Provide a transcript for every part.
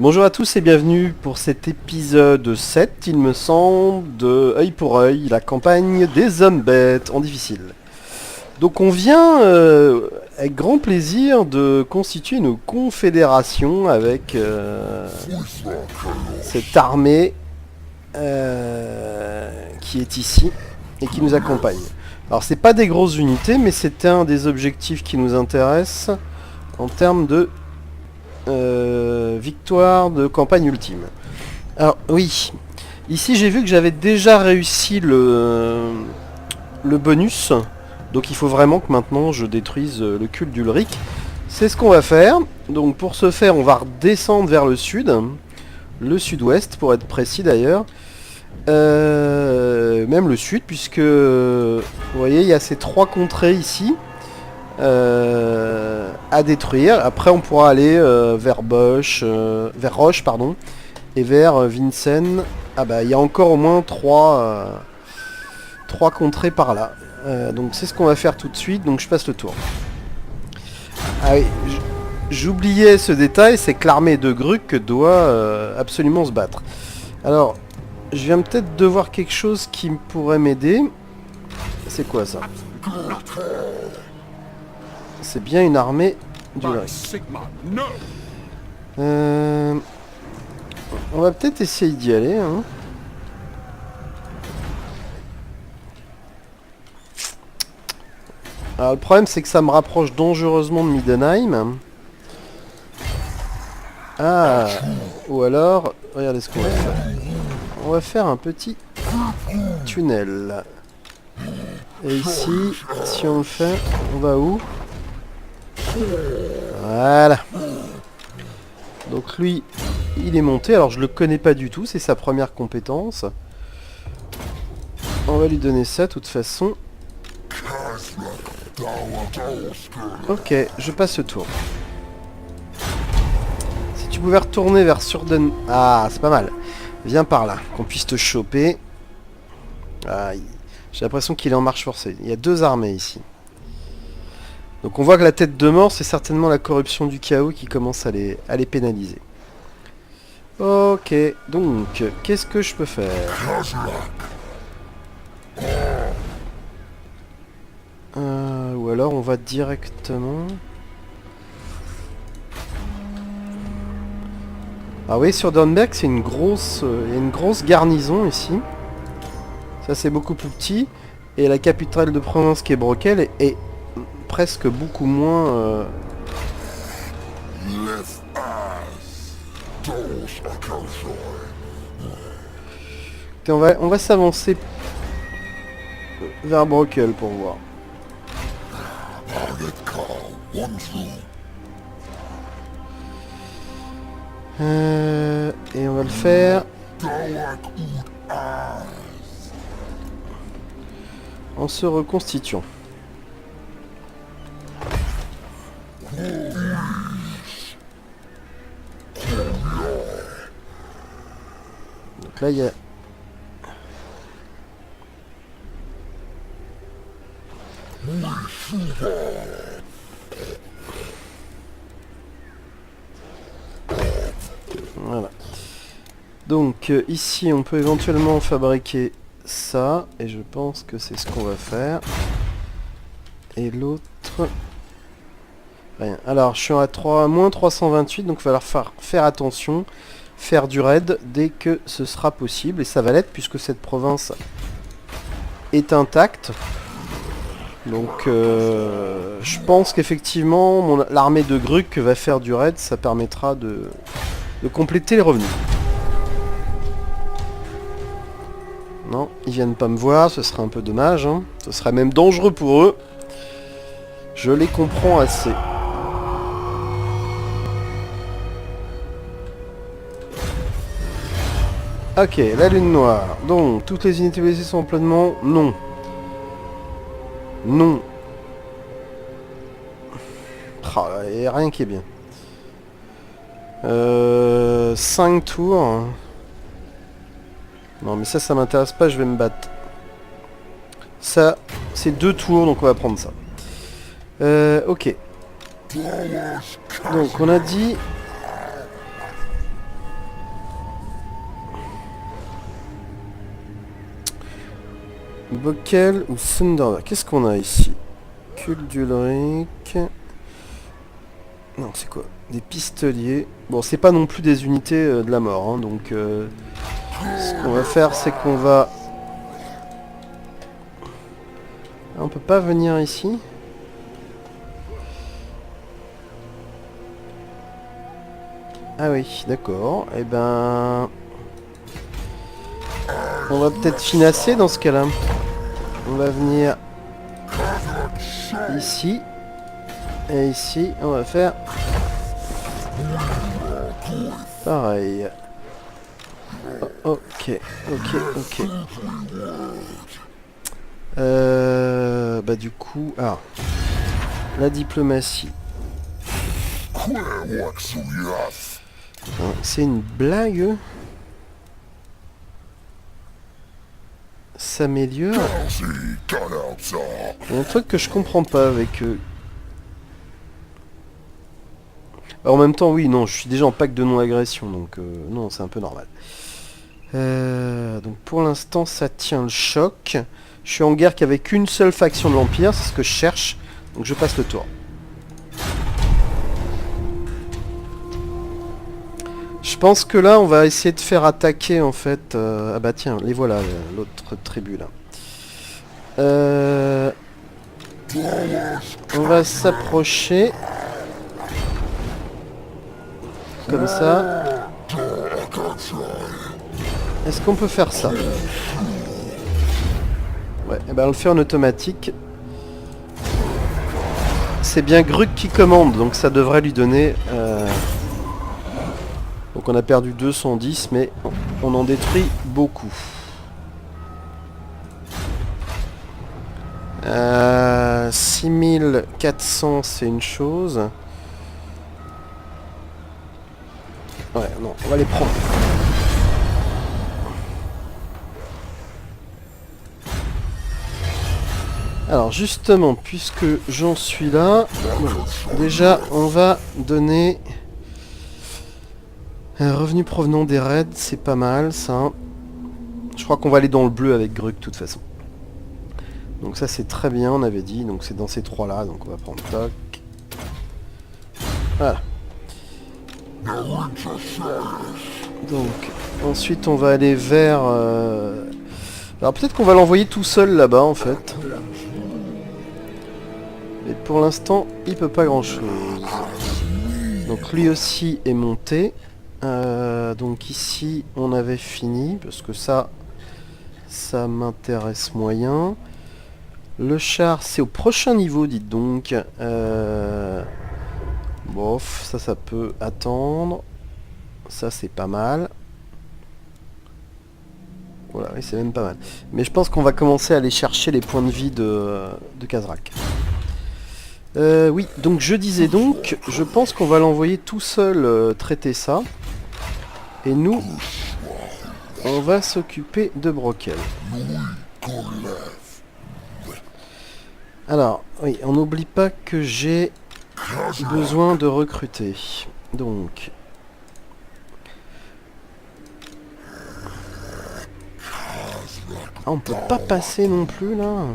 Bonjour à tous et bienvenue pour cet épisode 7, il me semble, de Œil pour Œil, la campagne des hommes bêtes en difficile. Donc on vient avec grand plaisir de constituer une confédération avec cette armée qui est ici et qui nous accompagne. Alors c'est pas des grosses unités, mais c'est un des objectifs qui nous intéresse en termes de victoire de campagne ultime. Alors oui, ici j'ai vu que j'avais déjà réussi le bonus, donc il faut vraiment que maintenant je détruise le culte d'Ulric. C'est ce qu'on va faire. Donc pour ce faire on va redescendre vers le sud, le sud-ouest pour être précis d'ailleurs, même le sud, puisque vous voyez il y a ces trois contrées ici à détruire. Après on pourra aller vers vers Roche pardon, et vers Vincennes. Ah bah il y a encore au moins trois contrées par là. Donc c'est ce qu'on va faire tout de suite, donc je passe le tour. Ah oui, j'oubliais ce détail, c'est que l'armée de Gruc doit absolument se battre. Alors je viens peut-être de voir quelque chose qui pourrait m'aider. C'est quoi ça? C'est bien une armée d'Ulric. On va peut-être essayer d'y aller. Hein. Alors le problème c'est que ça me rapproche dangereusement de Middenheim. Ah, ou alors, regardez ce qu'on va faire. On va faire un petit tunnel. Et ici, si on le fait, on va où? Voilà. Donc lui, il est monté. Alors je le connais pas du tout, c'est sa première compétence. On va lui donner ça de toute façon. Ok, je passe le tour. Si tu pouvais retourner vers Surden... Ah, c'est pas mal. Viens par là, qu'on puisse te choper. Ah, j'ai l'impression qu'il est en marche forcée. Il y a deux armées ici. Donc on voit que la tête de mort, c'est certainement la corruption du chaos qui commence à les pénaliser. Ok, donc, qu'est-ce que je peux faire? Ou alors on va directement... Ah oui, sur Dornberg, c'est une grosse garnison ici. Ça c'est beaucoup plus petit. Et la capitale de province qui est Brokel est presque beaucoup moins... On va s'avancer vers Brokel pour voir. Et on va le faire en se reconstituant. Donc là il y a... Voilà. Donc ici on peut éventuellement fabriquer ça, et je pense que c'est ce qu'on va faire. Et l'autre... Rien. Alors je suis à moins 328, donc il va falloir faire attention, faire du raid dès que ce sera possible, et ça va l'être puisque cette province est intacte. Donc je pense qu'effectivement l'armée de Gruc va faire du raid, ça permettra de compléter les revenus. Non, ils viennent pas me voir, ce serait un peu dommage, hein. Ce serait même dangereux pour eux. Je les comprends assez. Ok, la lune noire. Donc, toutes les unités blessées sont en plenement? Non. Non. Il n'y a rien qui est bien. 5 tours. Non mais ça m'intéresse pas, je vais me battre. Ça, c'est 2 tours, donc on va prendre ça. Ok. Donc on a dit... Bockel ou Thunder. Qu'est-ce qu'on a ici? Culte d'Ulrich. Non, c'est quoi? Des pistoliers. Bon, c'est pas non plus des unités de la mort, hein, donc... ce qu'on va faire, c'est qu'on va... Ah, on peut pas venir ici? Ah oui, d'accord. Eh ben... On va peut-être finasser dans ce cas-là. On va venir ici. Et ici, on va faire pareil. Oh, ok. Bah du coup... Ah. La diplomatie. C'est une blague. S'améliore. Il y a un truc que je comprends pas avec eux. Alors, en même temps, oui, non, je suis déjà en pack de non-agression, donc non, c'est un peu normal. Donc pour l'instant, ça tient le choc. Je suis en guerre qu'avec une seule faction de l'Empire, c'est ce que je cherche, donc je passe le tour. Je pense que là, on va essayer de faire attaquer, en fait... Ah bah tiens, les voilà, l'autre tribu, là. On va s'approcher. Comme ça. Est-ce qu'on peut faire ça? Ouais, et ben on le fait en automatique. C'est bien Gruk qui commande, donc ça devrait lui donner... Donc on a perdu 210, mais on en détruit beaucoup. 6400, c'est une chose. Ouais, non, on va les prendre. Alors justement, puisque j'en suis là, déjà on va donner un revenu provenant des raids, c'est pas mal ça. Je crois qu'on va aller dans le bleu avec Gruk de toute façon. Donc ça c'est très bien, on avait dit, donc c'est dans ces trois là, donc on va prendre toc. Voilà. Donc ensuite on va aller vers... Alors peut-être qu'on va l'envoyer tout seul là-bas en fait. Mais pour l'instant il peut pas grand chose. Donc lui aussi est monté. Donc ici on avait fini parce que ça m'intéresse moyen. Le char c'est au prochain niveau, dites donc. Bof, ça peut attendre. Ça c'est pas mal. Voilà, oui, c'est même pas mal. Mais je pense qu'on va commencer à aller chercher les points de vie de Kazrak. Oui, donc je disais donc, je pense qu'on va l'envoyer tout seul traiter ça. Et nous, on va s'occuper de Brokel. Alors, oui, on n'oublie pas que j'ai besoin de recruter. Donc... Ah, on peut pas passer non plus, là.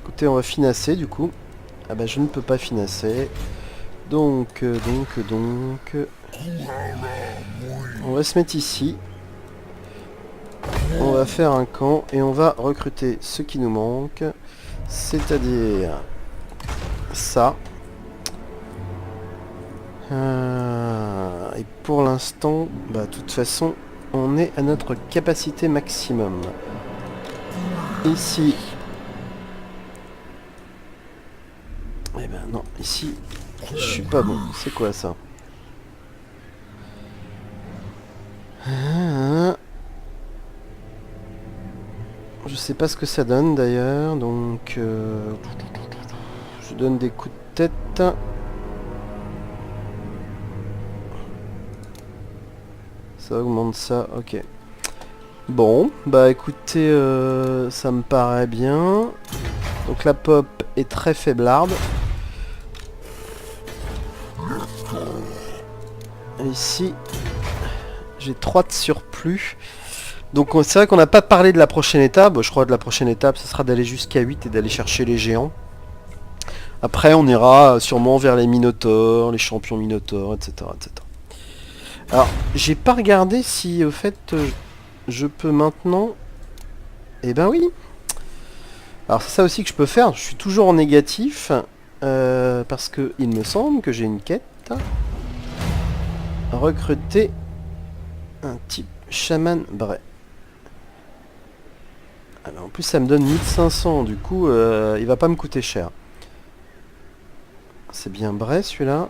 Écoutez, on va finasser, du coup. Ah bah, je ne peux pas finasser. Donc... On va se mettre ici. On va faire un camp et on va recruter ce qui nous manque. C'est-à-dire... ça. Et pour l'instant, bah, de toute façon, on est à notre capacité maximum. Ici... Eh ben non, ici, je suis pas bon. C'est quoi ça? sais pas ce que ça donne d'ailleurs, donc je donne des coups de tête. Ça augmente ça, ok. Bon, bah écoutez, ça me paraît bien. Donc la pop est très faiblarde. Et ici, j'ai 3 de surplus. Donc c'est vrai qu'on n'a pas parlé de la prochaine étape. Bon, je crois que la prochaine étape, ce sera d'aller jusqu'à 8 et d'aller chercher les géants. Après, on ira sûrement vers les minotaures, les champions minotaures, etc. etc. Alors, j'ai pas regardé si, au fait, je peux maintenant... Eh ben oui. Alors, c'est ça aussi que je peux faire. Je suis toujours en négatif. Parce que il me semble que j'ai une quête. Recruter un type chaman Bray. Alors, en plus, ça me donne 1500. Du coup, il va pas me coûter cher. C'est bien Bray, celui-là.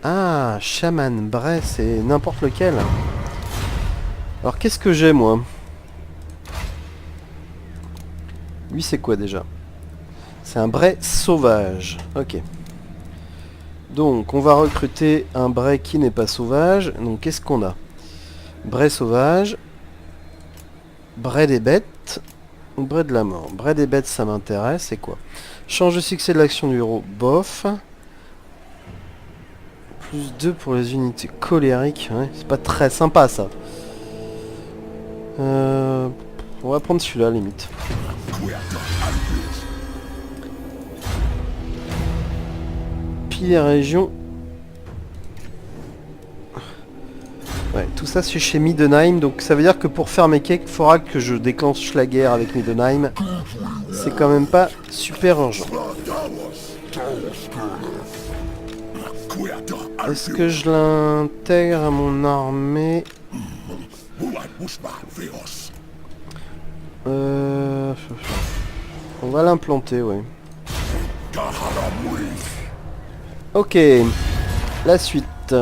Ah, chaman Bray, c'est n'importe lequel. Alors, qu'est-ce que j'ai, moi? Lui, c'est quoi, déjà? C'est un Bray sauvage. Ok. Donc, on va recruter un Bray qui n'est pas sauvage. Donc, qu'est-ce qu'on a? Bray sauvage. Bray des bêtes. Ou Bray de la mort. Bray des bêtes, ça m'intéresse. C'est quoi? Change de succès de l'action du héros. Bof. Plus 2 pour les unités colériques. Ouais, c'est pas très sympa, ça. On va prendre celui-là, limite. Puis les régions... Ouais, tout ça c'est chez Middenheim, donc ça veut dire que pour faire mes cakes, il faudra que je déclenche la guerre avec Middenheim. C'est quand même pas super urgent. Est-ce que je l'intègre à mon armée? On va l'implanter, ouais. Ok, la suite.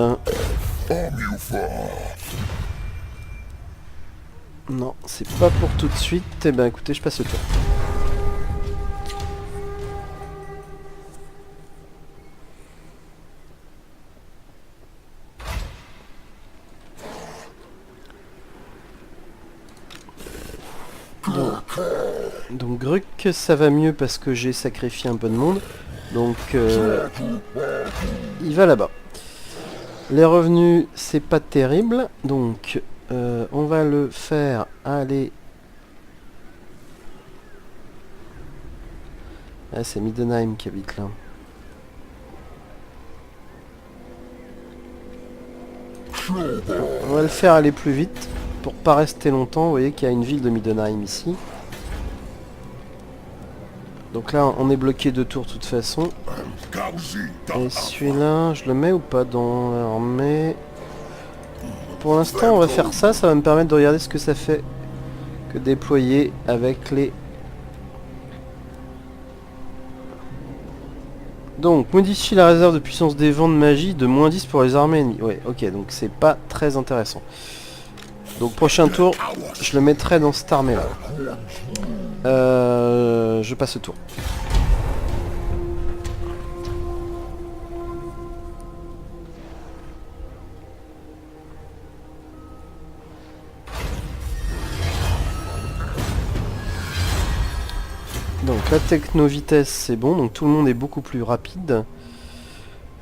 Non, c'est pas pour tout de suite. Eh ben écoutez, je passe le tour. Donc Gruc, ça va mieux parce que j'ai sacrifié un peu de monde. Donc il va là-bas. Les revenus, c'est pas terrible. Donc on va le faire aller... Ah, c'est Middenheim qui habite là. On va le faire aller plus vite pour pas rester longtemps. Vous voyez qu'il y a une ville de Middenheim ici. Donc là, on est bloqué 2 tours de toute façon. Et celui-là, je le mets ou pas dans l'armée? Pour l'instant, on va faire ça. Ça va me permettre de regarder ce que ça fait que déployer avec les... Donc, modifie la réserve de puissance des vents de magie de moins 10 pour les armées ennemies. Ouais, ok, donc c'est pas très intéressant. Donc, prochain tour, je le mettrai dans cette armée-là. Je passe le tour. Donc la techno-vitesse c'est bon, donc tout le monde est beaucoup plus rapide.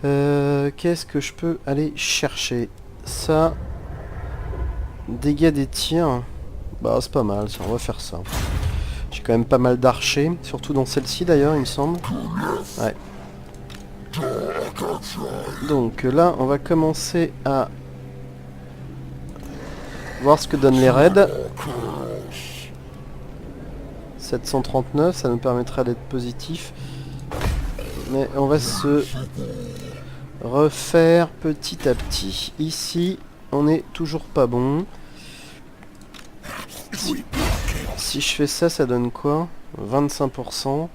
Qu'est-ce que je peux aller chercher? Ça... Dégâts des tirs. Bah c'est pas mal, ça, on va faire ça. J'ai quand même pas mal d'archers, surtout dans celle-ci d'ailleurs il me semble. Ouais. Donc là on va commencer à voir ce que donnent les raids. 739, ça nous permettra d'être positif. Mais on va se refaire petit à petit. Ici, on est toujours pas bon. Si je fais ça, ça donne quoi? 25%.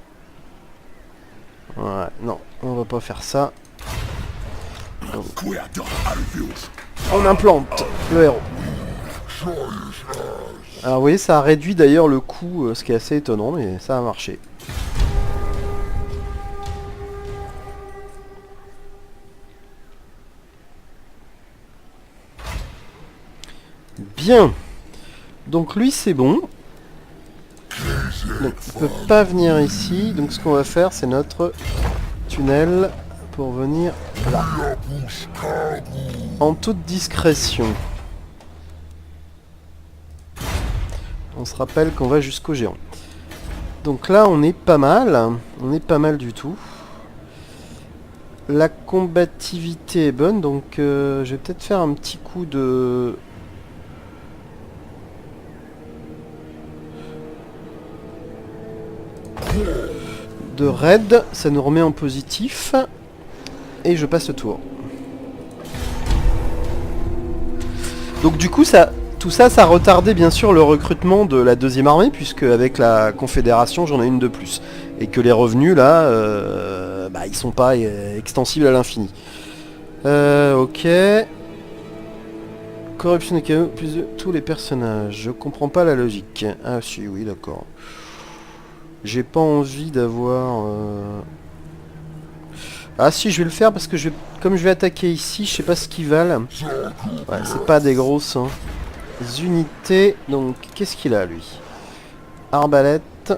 Ouais, non, on va pas faire ça. Donc, on implante le héros. Alors oui, ça a réduit d'ailleurs le coût, ce qui est assez étonnant, mais ça a marché. Bien. Donc lui c'est bon. Donc il peut pas venir ici. Donc ce qu'on va faire c'est notre tunnel pour venir là. En toute discrétion. On se rappelle qu'on va jusqu'au géant. Donc là on est pas mal. On est pas mal du tout. La combativité est bonne. Donc je vais peut-être faire un petit coup de... raid, ça nous remet en positif et je passe le tour. Donc du coup tout ça ça retardait bien sûr le recrutement de la deuxième armée, puisque avec la confédération j'en ai une de plus et que les revenus là ils sont pas extensibles à l'infini. Ok. Corruption et chaos plus de tous les personnages. Je comprends pas la logique. Ah si, oui d'accord. J'ai pas envie d'avoir... Ah si, je vais le faire parce que comme je vais attaquer ici, je sais pas ce qu'ils valent. Ouais, c'est pas des grosses unités. Donc, qu'est-ce qu'il a lui? Arbalète,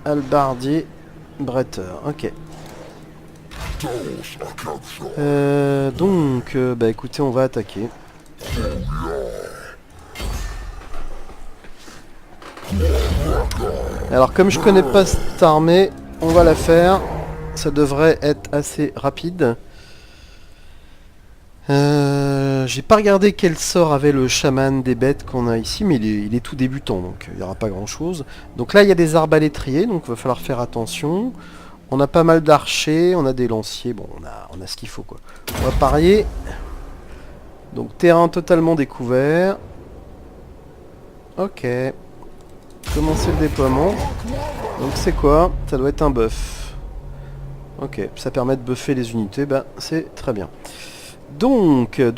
halbardier, bretteur. Ok. Donc, bah écoutez, on va attaquer. Alors comme je connais pas cette armée, on va la faire. Ça devrait être assez rapide. J'ai pas regardé quel sort avait le chaman des bêtes qu'on a ici, mais il est tout débutant, donc il n'y aura pas grand chose. Donc là il y a des arbalétriers, donc il va falloir faire attention. On a pas mal d'archers, on a des lanciers, bon on a ce qu'il faut quoi. On va parier. Donc terrain totalement découvert. Ok. Commencer le déploiement. Donc c'est quoi? Ça doit être un buff. Ok, ça permet de buffer les unités, bah c'est très bien. Donc.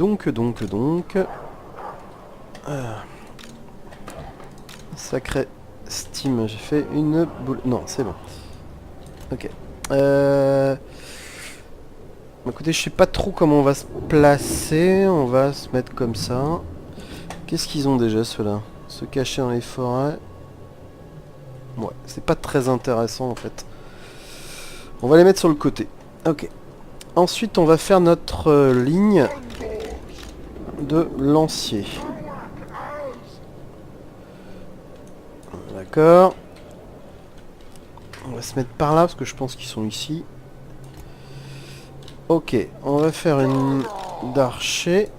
Sacré Steam, j'ai fait une boule. Non, c'est bon. Ok. Écoutez, je sais pas trop comment on va se placer. On va se mettre comme ça. Qu'est-ce qu'ils ont déjà ceux-là? Se cacher dans les forêts. Ouais, c'est pas très intéressant en fait. On va les mettre sur le côté. Ok. Ensuite, on va faire notre ligne de lancier. D'accord. On va se mettre par là parce que je pense qu'ils sont ici. Ok, on va faire une d'archers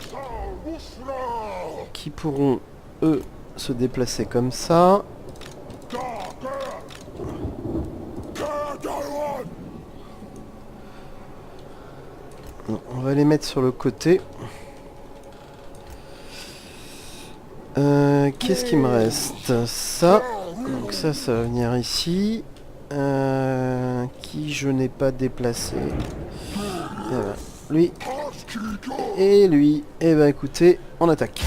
qui pourront, eux, se déplacer comme ça. On va les mettre sur le côté. Qu'est-ce qui me reste? Ça. Donc ça va venir ici. Qui je n'ai pas déplacé. Voilà. Lui. Et lui. Et ben écoutez, on attaque.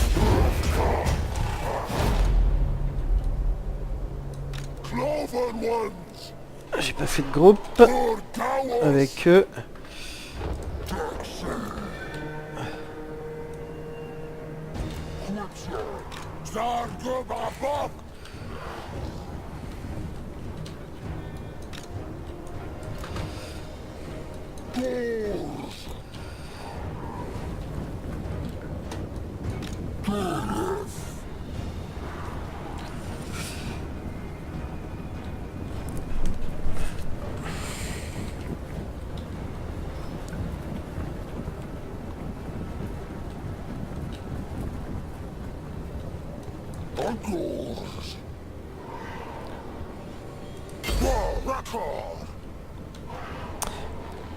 J'ai pas fait de groupe avec eux.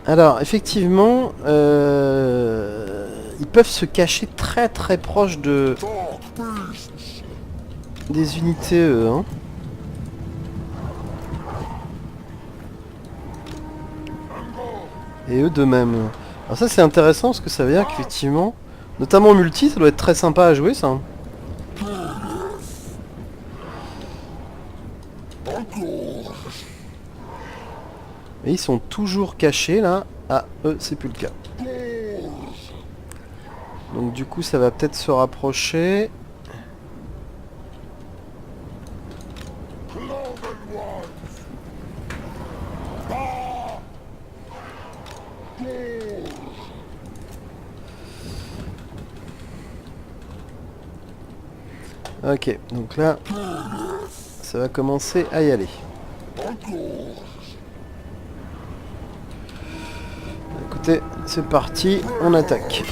Alors, effectivement, ils peuvent se cacher très très proche des unités, hein. Et eux de même. Alors ça c'est intéressant parce que ça veut dire qu'effectivement, notamment en multi, ça doit être très sympa à jouer ça. Et ils sont toujours cachés là. Ah, eux, c'est plus le cas. Donc du coup, ça va peut-être se rapprocher. Ok, donc là, ça va commencer à y aller. Écoutez, c'est parti, on attaque.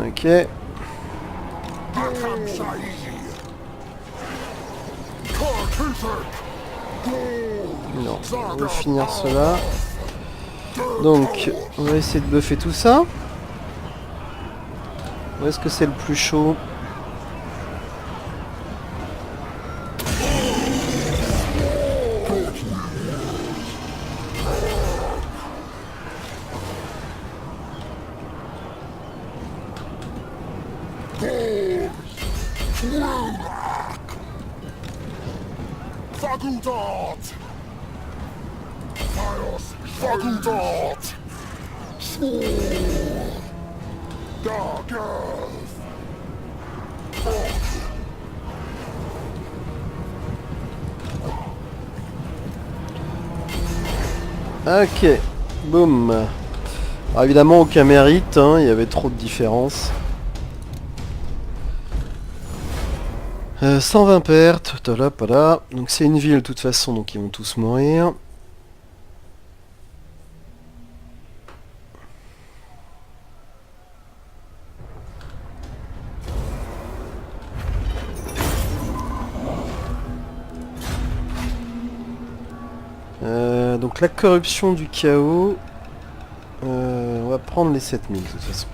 Ok. Non, on va finir cela. Donc, on va essayer de buffer tout ça. Où est-ce que c'est le plus chaud? Ok, boum. Alors évidemment aucun mérite, hein, il y avait trop de différence. 120 pertes, voilà. Donc c'est une ville de toute façon, donc ils vont tous mourir. Donc la corruption du chaos, on va prendre les 7000 de toute façon.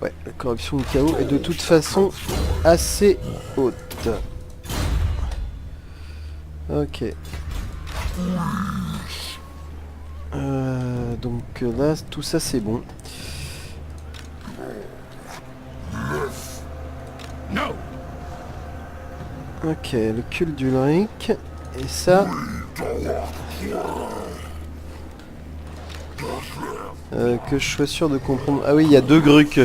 Ouais, la corruption du chaos est de toute façon assez haute. Ok. Donc là, tout ça c'est bon. Ok, le culte d'Ulrich. Et ça... que je sois sûr de comprendre... Ah oui, il y a 2 grucs.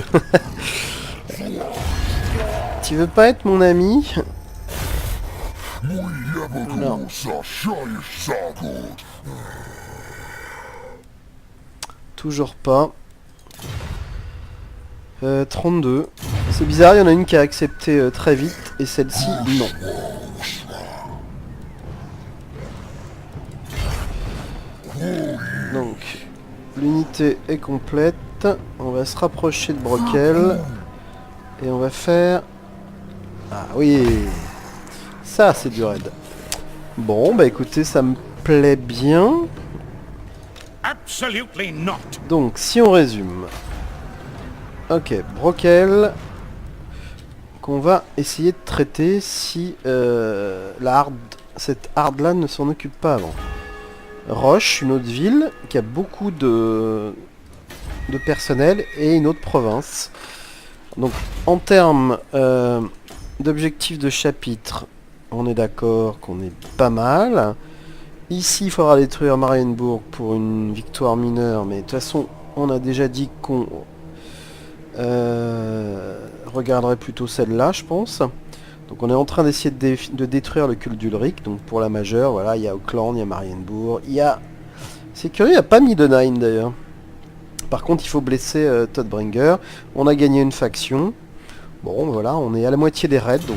Tu veux pas être mon ami? Non. Toujours pas. 32. C'est bizarre, il y en a une qui a accepté très vite, et celle-ci, non. Donc, l'unité est complète. On va se rapprocher de Brokel. Et on va faire... Ah oui! Ça, c'est du raid. Bon, bah écoutez, ça me plaît bien. Donc, si on résume... Ok, Brokel... qu'on va essayer de traiter si cette hard là ne s'en occupe pas avant. Roche, une autre ville qui a beaucoup de personnel, et une autre province. Donc en termes d'objectifs de chapitre, on est d'accord qu'on est pas mal. Ici il faudra détruire Marienburg pour une victoire mineure, mais de toute façon on a déjà dit qu'on regarderait plutôt celle-là, je pense. Donc on est en train d'essayer de détruire le culte d'Ulrich. Donc pour la majeure, voilà, il y a Auckland, il y a Marienburg, il y a... C'est curieux, il n'y a pas Middenheim d'ailleurs. Par contre, il faut blesser Todbringer. On a gagné une faction. Bon, voilà, on est à la moitié des raids, donc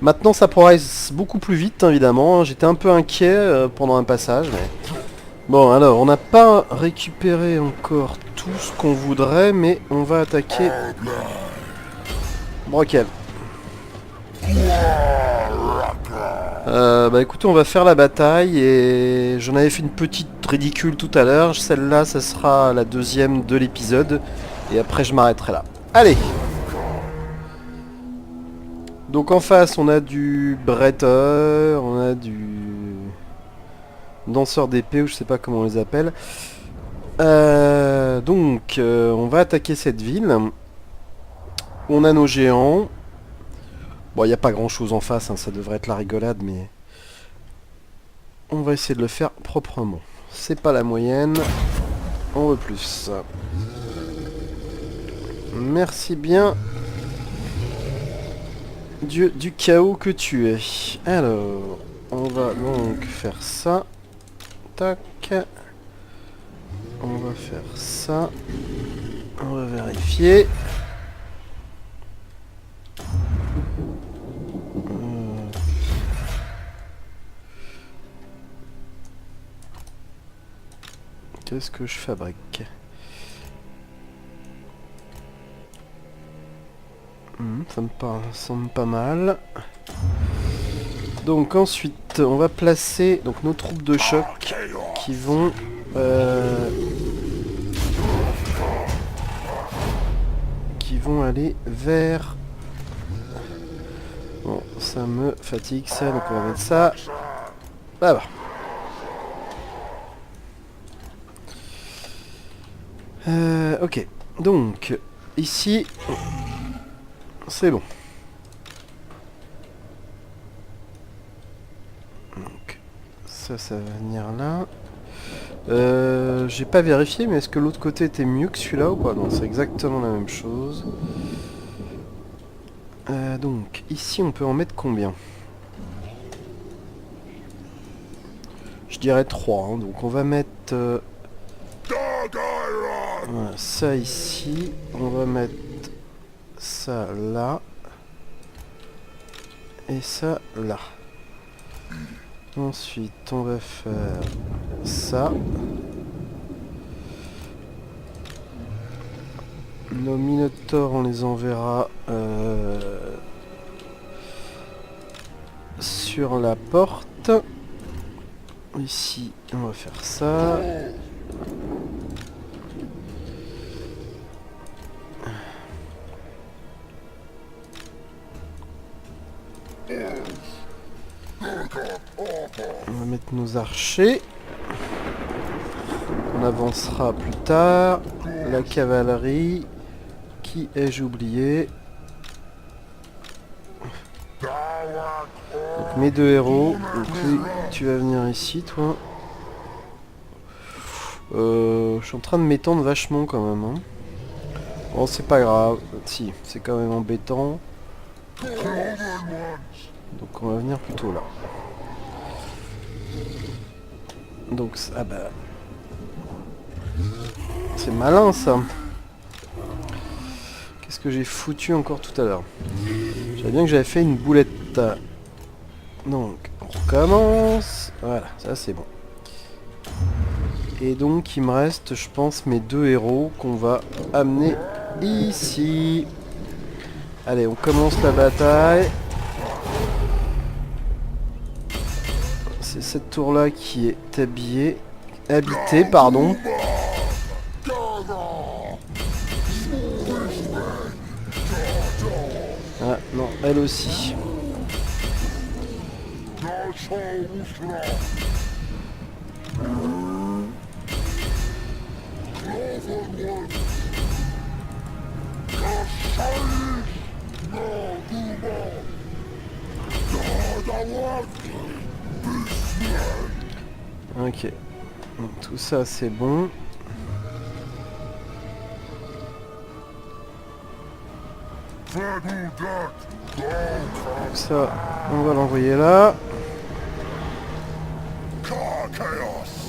Maintenant ça progresse beaucoup plus vite évidemment, j'étais un peu inquiet pendant un passage. Mais... Bon alors, on n'a pas récupéré encore tout ce qu'on voudrait, mais on va attaquer Brokel. Bah écoutez, on va faire la bataille et j'en avais fait une petite ridicule tout à l'heure. Celle-là, ça sera la deuxième de l'épisode et après je m'arrêterai là. Allez! Donc en face, on a du bretteur, on a du danseur d'épée ou je sais pas comment on les appelle. On va attaquer cette ville. On a nos géants. Bon, il n'y a pas grand chose en face, hein, ça devrait être la rigolade, mais... On va essayer de le faire proprement. C'est pas la moyenne. On veut plus. Merci bien. Dieu du chaos que tu es. Alors, on va donc faire ça. Tac. On va faire ça. On va vérifier. Qu'est-ce que je fabrique? Ça me semble pas mal. Donc ensuite, on va placer donc nos troupes de choc qui vont aller vers... Bon, ça me fatigue ça, donc on va mettre ça là-bas. Ok, donc ici c'est bon. Donc ça va venir là. J'ai pas vérifié, mais est-ce que l'autre côté était mieux que celui-là ou pas? Non, c'est exactement la même chose. Donc ici on peut en mettre combien? Je dirais 3, hein. Donc on va mettre voilà, ça ici, on va mettre ça là et ça là. Ensuite on va faire ça. Nos minotaures on les enverra sur la porte. Ici on va faire ça. On va mettre nos archers. On avancera plus tard. La cavalerie. Qui ai-je oublié? Donc mes deux héros. Donc lui, tu vas venir ici, toi. Je suis en train de m'étendre vachement quand même. Hein. Bon, c'est pas grave. Si, c'est quand même embêtant. Donc on va venir plutôt là. Donc, ah bah... C'est malin ça. Qu'est-ce que j'ai foutu encore tout à l'heure? J'avais bien que j'avais fait une boulette. Donc, on recommence. Voilà, ça c'est bon. Et donc, il me reste, je pense, mes deux héros qu'on va amener ici. Allez, on commence la bataille. C'est cette tour-là qui est habitée, pardon. Ah non, elle aussi. Ok. Donc, tout ça c'est bon. Ça, on va l'envoyer là.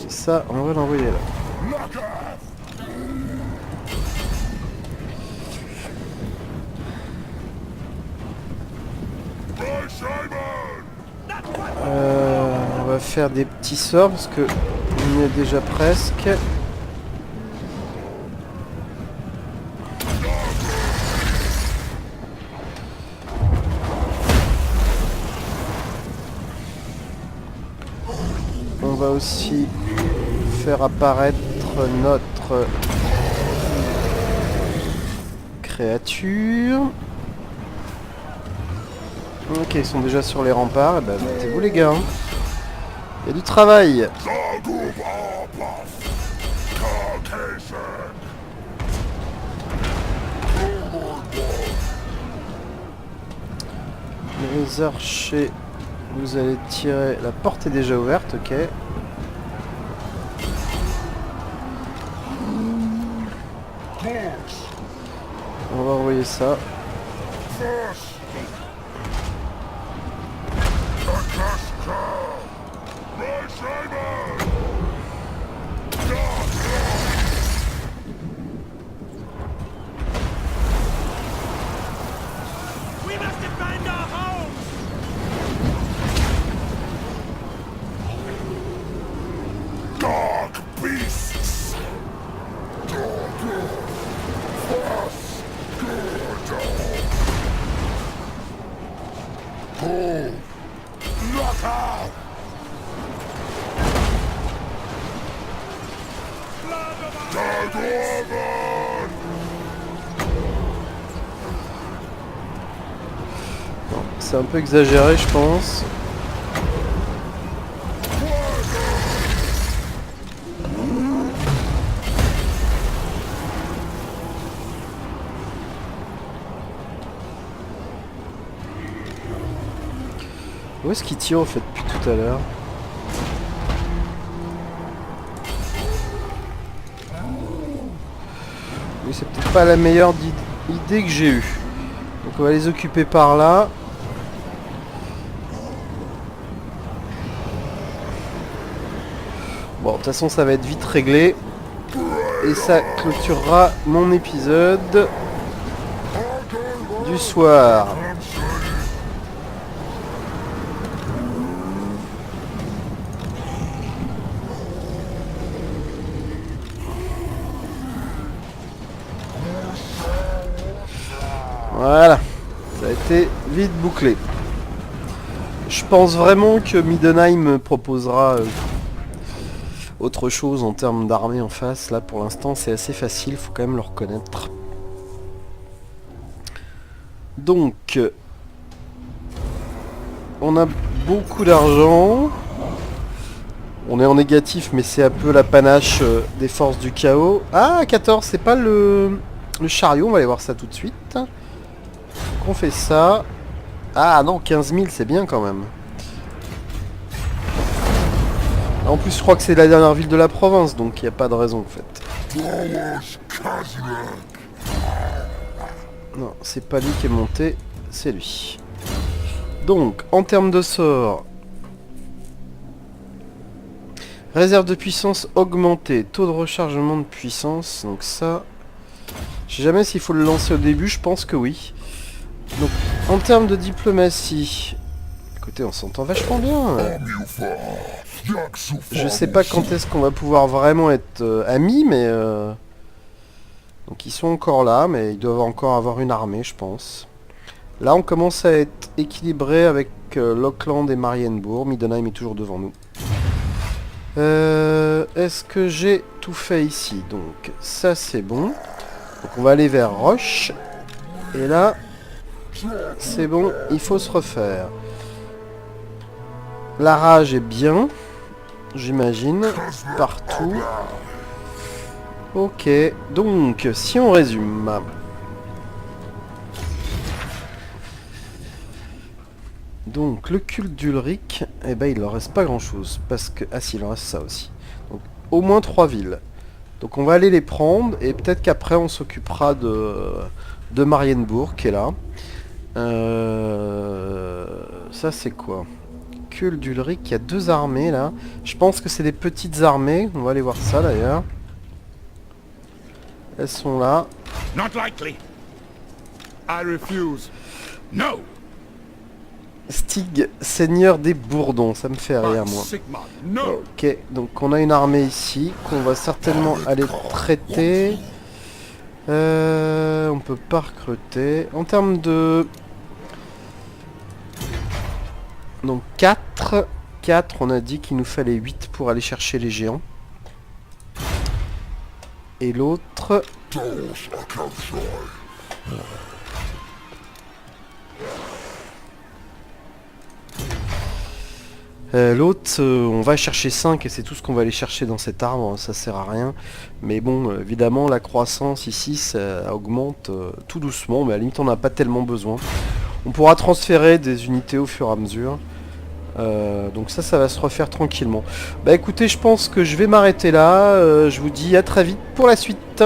Ça, on va l'envoyer là. faire des petits sorts parce que on y est déjà presque. On va aussi faire apparaître notre créature. Ok, ils sont déjà sur les remparts. Et ben, mettez-vous les gars. Il y a du travail. Les archers, vous allez tirer. La porte est déjà ouverte, ok. On va envoyer ça. C'est un peu exagéré, je pense. Où est-ce qu'il tire, au fait, depuis tout à l'heure? Oui, c'est peut-être pas la meilleure idée que j'ai eue. Donc on va les occuper par là. Bon, de toute façon, ça va être vite réglé. Et ça clôturera mon épisode du soir. Voilà, ça a été vite bouclé. Je pense vraiment que Middenheim proposera autre chose en termes d'armée en face. Là pour l'instant c'est assez facile, faut quand même le reconnaître. Donc on a beaucoup d'argent. On est en négatif mais c'est un peu la panache des forces du chaos. Ah 14, c'est pas le chariot, on va aller voir ça tout de suite. Donc on fait ça. Ah non, 15 000 c'est bien quand même. En plus je crois que c'est la dernière ville de la province, donc il n'y a pas de raison en fait. Non, c'est pas lui qui est monté, c'est lui. Donc, en termes de sort, réserve de puissance augmentée, taux de rechargement de puissance, donc ça, je sais jamais s'il faut le lancer au début, je pense que oui. Donc, en termes de diplomatie, écoutez, on s'entend vachement bien. Je sais pas quand est-ce qu'on va pouvoir vraiment être amis, mais... Donc ils sont encore là, mais ils doivent encore avoir une armée, je pense. Là, on commence à être équilibré avec Lockland et Marienbourg. Middenheim est toujours devant nous. Est-ce que j'ai tout fait ici? Donc, ça, c'est bon. Donc, on va aller vers Roche. Et là, c'est bon, il faut se refaire. La rage est bien, j'imagine, partout. Ok, donc, si on résume... Donc, le culte d'Ulric, eh ben, il leur reste pas grand-chose. Parce que... Ah si, il en reste ça aussi. Donc, au moins 3 villes. Donc, on va aller les prendre. Et peut-être qu'après, on s'occupera de Marienbourg, qui est là. Ça, c'est quoi? Culte d'Ulric, il y a 2 armées, là. Je pense que c'est des petites armées. On va aller voir ça, d'ailleurs. Elles sont là. Not likely. I refuse. No. Stig, seigneur des Bourdons, ça me fait rire moi. Ok, donc on a une armée ici qu'on va certainement aller traiter. On peut pas recruter. En termes de... Donc 4, on a dit qu'il nous fallait 8 pour aller chercher les géants. Et l'autre... L'autre, on va chercher 5 et c'est tout ce qu'on va aller chercher dans cet arbre, ça sert à rien. Mais bon, évidemment, la croissance ici, ça augmente tout doucement, mais à la limite, on n'a pas tellement besoin. On pourra transférer des unités au fur et à mesure. Donc ça va se refaire tranquillement. Bah écoutez, je pense que je vais m'arrêter là. Je vous dis à très vite pour la suite.